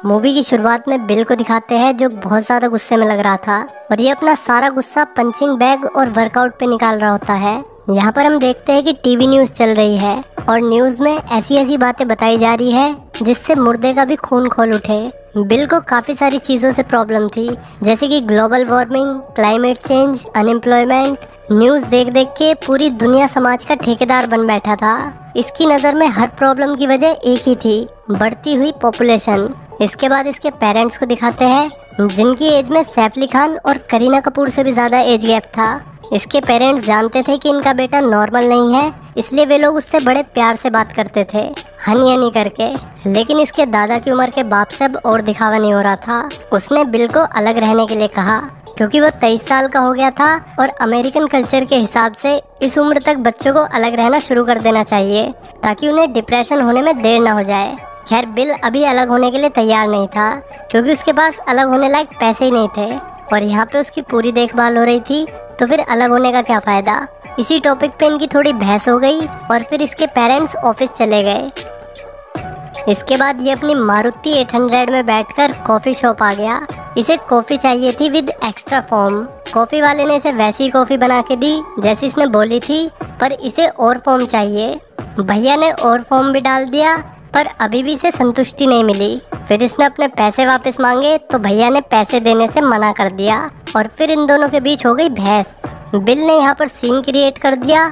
Movie की शुरुआत में बिल को दिखाते हैं जो बहुत ज़्यादा गुस्से में लग रहा था और ये अपना सारा गुस्सा पंचिंग बैग और वर्कआउट पे निकाल रहा होता है। यहाँ पर हम देखते हैं कि टीवी न्यूज़ चल रही है और न्यूज़ में ऐसी ऐसी बातें बताई जा रही है जिससे मुर्दे का भी खून खौल उठे। बिल को काफ़ी सारी चीज़ों से प्रॉब्लम थी, जैसे कि global warming, climate change, unemployment. News देख देख के पूरी दुनिया समाज का ठेकेदार बन बैठा था। इसकी नज़र में हर प्रॉब्लम की वजह एक ही थी, बढ़ती हुई पॉपुलेशन। इसके बाद इसके पेरेंट्स को दिखाते हैं जिनकी एज में सैफ अली खान और करीना कपूर से भी ज़्यादा एज गैप था। इसके पेरेंट्स जानते थे कि इनका बेटा नॉर्मल नहीं है, इसलिए वे लोग उससे बड़े प्यार से बात करते थे, हनी हनी करके। लेकिन इसके दादा की उम्र के बाप से अब और दिखावा नहीं हो रहा था। उसने बिल को अलग रहने के लिए कहा क्योंकि वो 23 साल का हो गया था और अमेरिकन कल्चर के हिसाब से इस उम्र तक बच्चों को अलग रहना शुरू कर देना चाहिए ताकि उन्हें डिप्रेशन होने में देर ना हो जाए। खैर, बिल अभी अलग होने के लिए तैयार नहीं था क्योंकि उसके पास अलग होने लायक पैसे ही नहीं थे और यहाँ पे उसकी पूरी देखभाल हो रही थी, तो फिर अलग होने का क्या फ़ायदा। इसी टॉपिक पे इनकी थोड़ी बहस हो गई और फिर इसके पेरेंट्स ऑफिस चले गए। इसके बाद ये अपनी मारुति 800 में बैठकर कॉफ़ी शॉप आ गया। इसे कॉफ़ी चाहिए थी विद एक्स्ट्रा फॉर्म। कॉफ़ी वाले ने इसे वैसी कॉफ़ी बना के दी जैसी इसने बोली थी, पर इसे और फॉर्म चाहिए। भैया ने और फॉर्म भी डाल दिया पर अभी भी इसे संतुष्टि नहीं मिली। फिर इसने अपने पैसे वापस मांगे तो भैया ने पैसे देने से मना कर दिया और फिर इन दोनों के बीच हो गई बहस। बिल ने यहाँ पर सीन क्रिएट कर दिया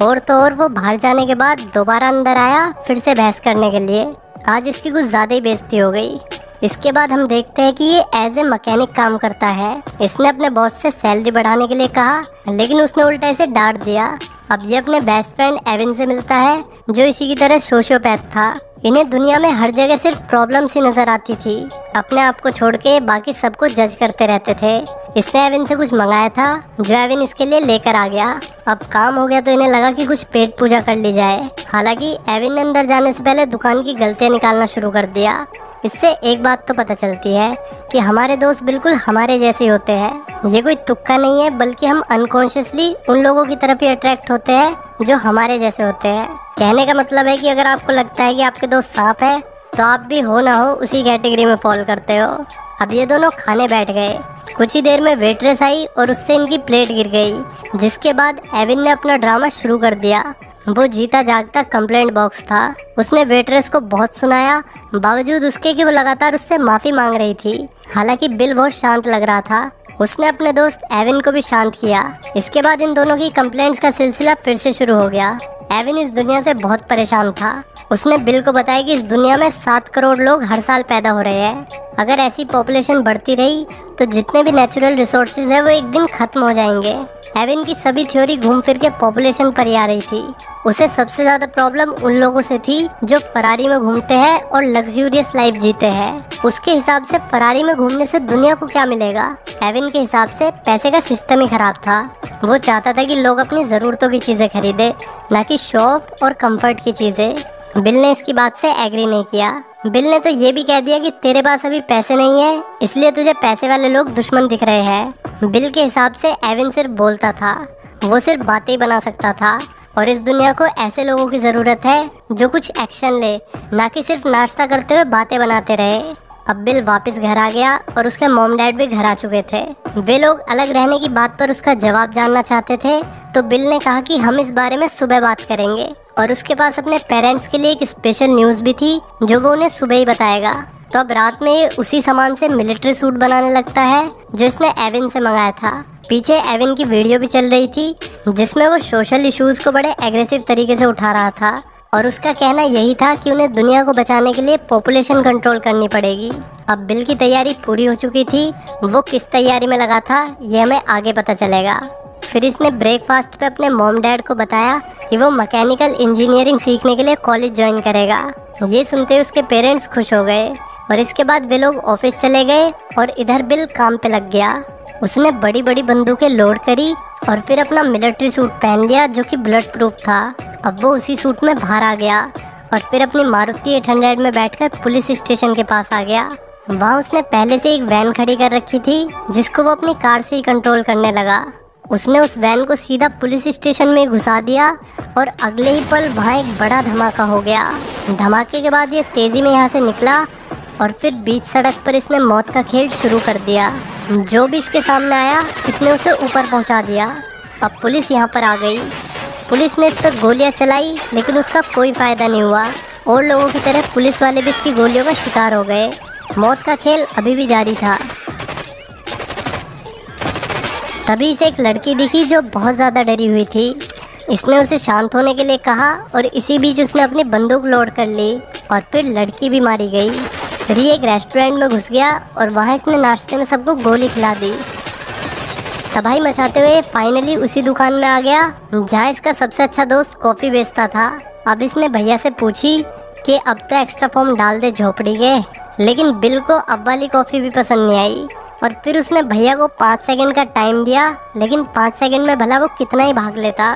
और तो और वो बाहर जाने के बाद दोबारा अंदर आया फिर से बहस करने के लिए। आज इसकी कुछ ज़्यादा ही बेइज्जती हो गई। इसके बाद हम देखते हैं कि ये एज ए मैकेनिक काम करता है। इसने अपने बॉस से सैलरी बढ़ाने के लिए कहा लेकिन उसने उल्टा इसे डांट दिया। अब ये अपने बेस्ट फ्रेंड एविन से मिलता है जो इसी की तरह सोशियोपैथ था। इन्हें दुनिया में हर जगह सिर्फ प्रॉब्लम्स ही नजर आती थी। अपने आप को छोड़ के बाकी सबको जज करते रहते थे। इसने एविन से कुछ मंगाया था जो एविन इसके लिए लेकर आ गया। अब काम हो गया तो इन्हें लगा कि कुछ पेट पूजा कर ली जाए। हालांकि एविन ने अंदर जाने से पहले दुकान की गलतियां निकालना शुरू कर दिया। इससे एक बात तो पता चलती है कि हमारे दोस्त बिल्कुल हमारे जैसे ही होते हैं। ये कोई तुक्का नहीं है, बल्कि हम अनकॉन्शियसली उन लोगों की तरफ ही अट्रैक्ट होते हैं जो हमारे जैसे होते हैं। कहने का मतलब है कि अगर आपको लगता है कि आपके दोस्त सांप है तो आप भी हो ना हो उसी कैटेगरी में फॉल करते हो। अब ये दोनों खाने बैठ गए। कुछ ही देर में वेट्रेस आई और उससे इनकी प्लेट गिर गई, जिसके बाद एविन ने अपना ड्रामा शुरू कर दिया। वो जीता जागता कंप्लेंट बॉक्स था। उसने वेट्रेस को बहुत सुनाया, बावजूद उसके कि वो लगातार उससे माफ़ी मांग रही थी। हालांकि बिल बहुत शांत लग रहा था। उसने अपने दोस्त एविन को भी शांत किया। इसके बाद इन दोनों की कंप्लेंट्स का सिलसिला फिर से शुरू हो गया। एविन इस दुनिया से बहुत परेशान था। उसने बिल को बताया कि इस दुनिया में 7 करोड़ लोग हर साल पैदा हो रहे हैं। अगर ऐसी पॉपुलेशन बढ़ती रही तो जितने भी नेचुरल रिसोर्सेज है वो एक दिन खत्म हो जाएंगे। एविन की सभी थ्योरी घूम फिर के पॉपुलेशन पर ही आ रही थी। उसे सबसे ज़्यादा प्रॉब्लम उन लोगों से थी जो फरारी में घूमते हैं और लग्जूरियस लाइफ जीते हैं। उसके हिसाब से फरारी में घूमने से दुनिया को क्या मिलेगा। एविन के हिसाब से पैसे का सिस्टम ही खराब था। वो चाहता था कि लोग अपनी ज़रूरतों की चीज़ें खरीदे, ना कि शौक और कंफर्ट की चीज़ें। बिल ने इसकी बात से एग्री नहीं किया। बिल ने तो ये भी कह दिया कि तेरे पास अभी पैसे नहीं है, इसलिए तुझे पैसे वाले लोग दुश्मन दिख रहे हैं। बिल के हिसाब से एविन सिर्फ बोलता था, वो सिर्फ बातें ही बना सकता था और इस दुनिया को ऐसे लोगों की ज़रूरत है जो कुछ एक्शन ले, ना कि सिर्फ नाश्ता करते हुए बातें बनाते रहे। अब बिल वापस घर आ गया और उसके मॉम डैड भी घर आ चुके थे। वे लोग अलग रहने की बात पर उसका जवाब जानना चाहते थे, तो बिल ने कहा कि हम इस बारे में सुबह बात करेंगे और उसके पास अपने पेरेंट्स के लिए एक स्पेशल न्यूज़ भी थी जो वो उन्हें सुबह ही बताएगा। तो अब रात में ये उसी सामान से मिलिट्री सूट बनाने लगता है जो इसने एविन से मंगाया था। पीछे एविन की वीडियो भी चल रही थी जिसमें वो सोशल इश्यूज़ को बड़े एग्रेसिव तरीके से उठा रहा था और उसका कहना यही था कि उन्हें दुनिया को बचाने के लिए पॉपुलेशन कंट्रोल करनी पड़ेगी। अब बिल की तैयारी पूरी हो चुकी थी। वो किस तैयारी में लगा था ये हमें आगे पता चलेगा। फिर इसने ब्रेकफास्ट पे अपने मॉम डैड को बताया कि वो मैकेनिकल इंजीनियरिंग सीखने के लिए कॉलेज ज्वाइन करेगा। ये सुनते ही उसके पेरेंट्स खुश हो गए और इसके बाद वे लोग ऑफिस चले गए और इधर बिल काम पे लग गया। उसने बड़ी बड़ी बंदूकें लोड करी और फिर अपना मिलिट्री सूट पहन लिया जो कि बुलेट प्रूफ था। अब वो उसी सूट में बाहर आ गया और फिर अपनी मारुति 800 में बैठकर पुलिस स्टेशन के पास आ गया। वहाँ उसने पहले से एक वैन खड़ी कर रखी थी जिसको वो अपनी कार से ही कंट्रोल करने लगा। उसने उस वैन को सीधा पुलिस स्टेशन में घुसा दिया और अगले ही पल वहाँ एक बड़ा धमाका हो गया। धमाके के बाद ये तेज़ी में यहाँ से निकला और फिर बीच सड़क पर इसने मौत का खेल शुरू कर दिया। जो भी इसके सामने आया इसने उसे ऊपर पहुंचा दिया। अब पुलिस यहाँ पर आ गई। पुलिस ने इस पर गोलियां चलाई लेकिन उसका कोई फ़ायदा नहीं हुआ। और लोगों की तरह पुलिस वाले भी इसकी गोलियों का शिकार हो गए। मौत का खेल अभी भी जारी था। तभी इसे एक लड़की दिखी जो बहुत ज़्यादा डरी हुई थी। इसने उसे शांत होने के लिए कहा और इसी बीच उसने अपनी बंदूक लोड कर ली और फिर लड़की भी मारी गई। फिर ये एक रेस्टोरेंट में घुस गया और वहाँ इसने नाश्ते में सबको गोली खिला दी। तबाही मचाते हुए फाइनली उसी दुकान में आ गया जहाँ इसका सबसे अच्छा दोस्त कॉफ़ी बेचता था। अब इसने भैया से पूछी कि अब तो एक्स्ट्रा फॉर्म डाल दे झोपड़ी के, लेकिन बिल को अब वाली कॉफ़ी भी पसंद नहीं आई। और फिर उसने भैया को 5 सेकंड का टाइम दिया, लेकिन 5 सेकंड में भला वो कितना ही भाग लेता।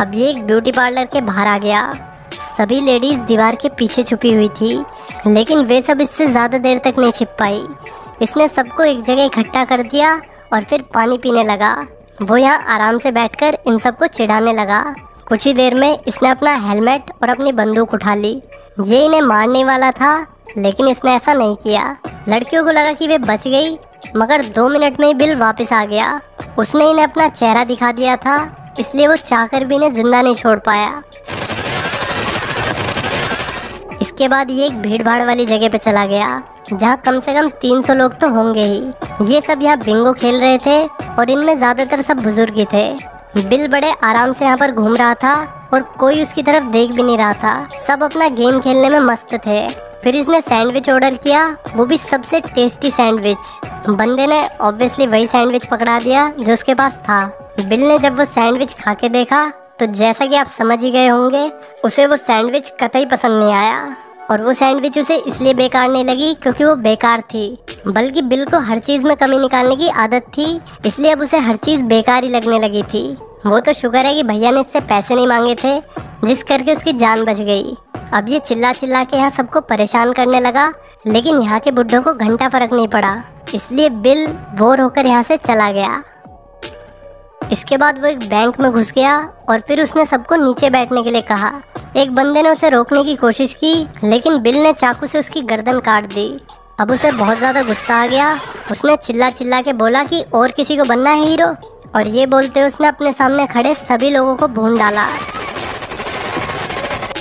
अब ये एक ब्यूटी पार्लर के बाहर आ गया। सभी लेडीज़ दीवार के पीछे छुपी हुई थी, लेकिन वे सब इससे ज़्यादा देर तक नहीं छिप पाई। इसने सबको एक जगह इकट्ठा कर दिया और फिर पानी पीने लगा। वो यहाँ आराम से बैठकर इन सबको चिढ़ाने लगा। कुछ ही देर में इसने अपना हेलमेट और अपनी बंदूक उठा ली। ये इन्हें मारने वाला था, लेकिन इसने ऐसा नहीं किया। लड़कियों को लगा कि वे बच गई, मगर 2 मिनट में ही बिल वापस आ गया। उसने इन्हें अपना चेहरा दिखा दिया था, इसलिए वो चाहकर भी इन्हें जिंदा नहीं छोड़ पाया। इसके बाद ये एक भीड़ भाड़ वाली जगह पे चला गया जहाँ कम से कम 300 लोग तो होंगे ही। ये सब यहाँ बिंगो खेल रहे थे और इनमें ज़्यादातर सब बुजुर्ग ही थे। बिल बड़े आराम से यहाँ पर घूम रहा था और कोई उसकी तरफ देख भी नहीं रहा था। सब अपना गेम खेलने में मस्त थे। फिर इसने सैंडविच ऑर्डर किया, वो भी सबसे टेस्टी सैंडविच। बंदे ने ऑब्वियसली वही सैंडविच पकड़ा दिया जो उसके पास था। बिल ने जब वो सैंडविच खा के देखा तो जैसा कि आप समझ ही गए होंगे, उसे वो सैंडविच कतई पसंद नहीं आया। और वो सैंडविच उसे इसलिए बेकार नहीं लगी क्योंकि वो बेकार थी, बल्कि बिल को हर चीज़ में कमी निकालने की आदत थी, इसलिए अब उसे हर चीज़ बेकार ही लगने लगी थी। वो तो शुक्र है कि भैया ने इससे पैसे नहीं मांगे थे, जिस करके उसकी जान बच गई। अब ये चिल्ला चिल्ला के यहाँ सबको परेशान करने लगा, लेकिन यहाँ के बुड्ढों को घंटा फर्क नहीं पड़ा, इसलिए बिल बोर होकर यहाँ से चला गया। इसके बाद वो एक बैंक में घुस गया और फिर उसने सबको नीचे बैठने के लिए कहा। एक बंदे ने उसे रोकने की कोशिश की, लेकिन बिल ने चाकू से उसकी गर्दन काट दी। अब उसे बहुत ज़्यादा गुस्सा आ गया। उसने चिल्ला चिल्ला के बोला कि और किसी को बनना है हीरो, और ये बोलते उसने अपने सामने खड़े सभी लोगों को भून डाला।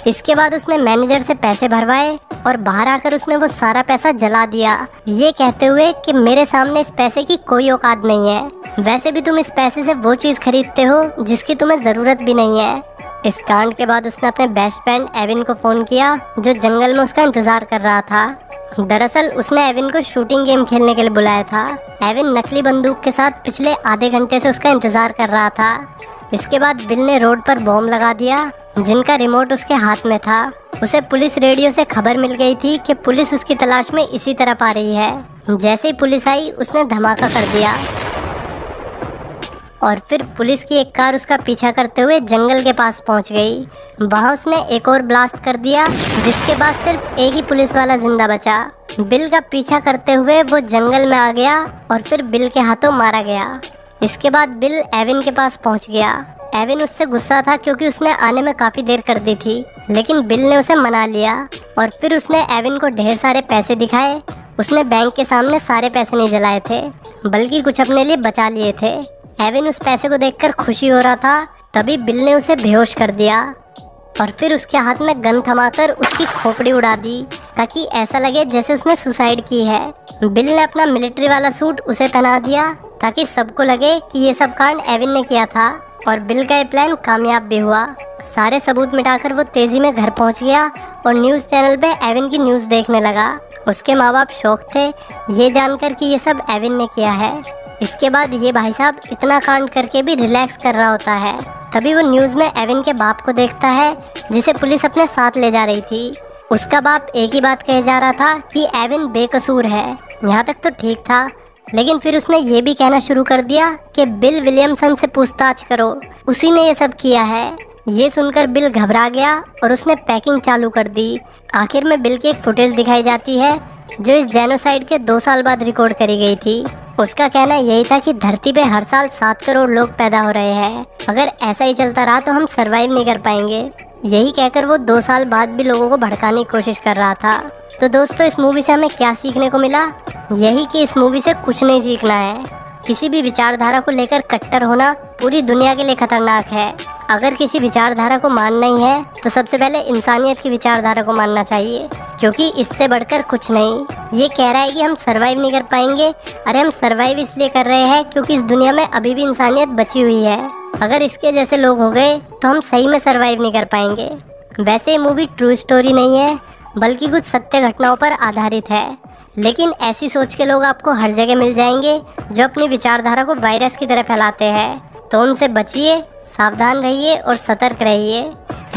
इसके बाद उसने मैनेजर से पैसे भरवाए और बाहर आकर उसने वो सारा पैसा जला दिया, ये कहते हुए कि मेरे सामने इस पैसे की कोई औकात नहीं है। वैसे भी तुम इस पैसे से वो चीज़ खरीदते हो जिसकी तुम्हें ज़रूरत भी नहीं है। इस कांड के बाद उसने अपने बेस्ट फ्रेंड एविन को फ़ोन किया, जो जंगल में उसका इंतज़ार कर रहा था। दरअसल उसने एविन को शूटिंग गेम खेलने के लिए बुलाया था। एविन नकली बंदूक के साथ पिछले आधे घंटे से उसका इंतज़ार कर रहा था। इसके बाद बिल ने रोड पर बॉम्ब लगा दिया, जिनका रिमोट उसके हाथ में था। उसे पुलिस रेडियो से खबर मिल गई थी कि पुलिस उसकी तलाश में इसी तरफ आ रही है। जैसे ही पुलिस आई उसने धमाका कर दिया और फिर पुलिस की एक कार उसका पीछा करते हुए जंगल के पास पहुंच गई। वहां उसने एक और ब्लास्ट कर दिया, जिसके बाद सिर्फ एक ही पुलिस वाला जिंदा बचा। बिल का पीछा करते हुए वो जंगल में आ गया और फिर बिल के हाथों मारा गया। इसके बाद बिल एविन के पास पहुंच गया। एविन उससे गुस्सा था क्योंकि उसने आने में काफ़ी देर कर दी थी, लेकिन बिल ने उसे मना लिया और फिर उसने एविन को ढेर सारे पैसे दिखाए। उसने बैंक के सामने सारे पैसे नहीं जलाए थे, बल्कि कुछ अपने लिए बचा लिए थे। एविन उस पैसे को देखकर खुशी हो रहा था, तभी बिल ने उसे बेहोश कर दिया और फिर उसके हाथ में गन थमाकर उसकी खोपड़ी उड़ा दी, ताकि ऐसा लगे जैसे उसने सुसाइड की है। बिल ने अपना मिलिट्री वाला सूट उसे पहना दिया ताकि सबको लगे कि ये सब कांड एविन ने किया था, और बिल का ये प्लान कामयाब भी हुआ। सारे सबूत मिटाकर वो तेजी में घर पहुंच गया और न्यूज़ चैनल पे एविन की न्यूज़ देखने लगा। उसके माँ बाप शौक थे ये जानकर कि ये सब एविन ने किया है। इसके बाद ये भाई साहब इतना कांड करके भी रिलैक्स कर रहा होता है। तभी वो न्यूज़ में एविन के बाप को देखता है, जिसे पुलिस अपने साथ ले जा रही थी। उसका बाप एक ही बात कहे जा रहा था कि एविन बेकसूर है। यहाँ तक तो ठीक था, लेकिन फिर उसने ये भी कहना शुरू कर दिया कि बिल विलियमसन से पूछताछ करो, उसी ने ये सब किया है। ये सुनकर बिल घबरा गया और उसने पैकिंग चालू कर दी। आखिर में बिल की एक फुटेज दिखाई जाती है जो इस जेनोसाइड के 2 साल बाद रिकॉर्ड करी गई थी। उसका कहना यही था कि धरती पे हर साल 7 करोड़ लोग पैदा हो रहे हैं। अगर ऐसा ही चलता रहा तो हम सरवाइव नहीं कर पाएंगे। यही कहकर वो 2 साल बाद भी लोगों को भड़काने की कोशिश कर रहा था। तो दोस्तों, इस मूवी से हमें क्या सीखने को मिला? यही कि इस मूवी से कुछ नहीं सीखना है। किसी भी विचारधारा को लेकर कट्टर होना पूरी दुनिया के लिए खतरनाक है। अगर किसी विचारधारा को मानना ही है तो सबसे पहले इंसानियत की विचारधारा को मानना चाहिए, क्योंकि इससे बढ़कर कुछ नहीं। ये कह रहा है कि हम सरवाइव नहीं कर पाएंगे। अरे हम सरवाइव इसलिए कर रहे हैं क्योंकि इस दुनिया में अभी भी इंसानियत बची हुई है। अगर इसके जैसे लोग हो गए तो हम सही में सरवाइव नहीं कर पाएंगे। वैसे ये मूवी ट्रू स्टोरी नहीं है, बल्कि कुछ सत्य घटनाओं पर आधारित है। लेकिन ऐसी सोच के लोग आपको हर जगह मिल जाएंगे जो अपनी विचारधारा को वायरस की तरह फैलाते हैं। तो उनसे बचिए, सावधान रहिए और सतर्क रहिए।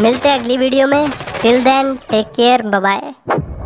मिलते हैं अगली वीडियो में। Till then take care, bye bye.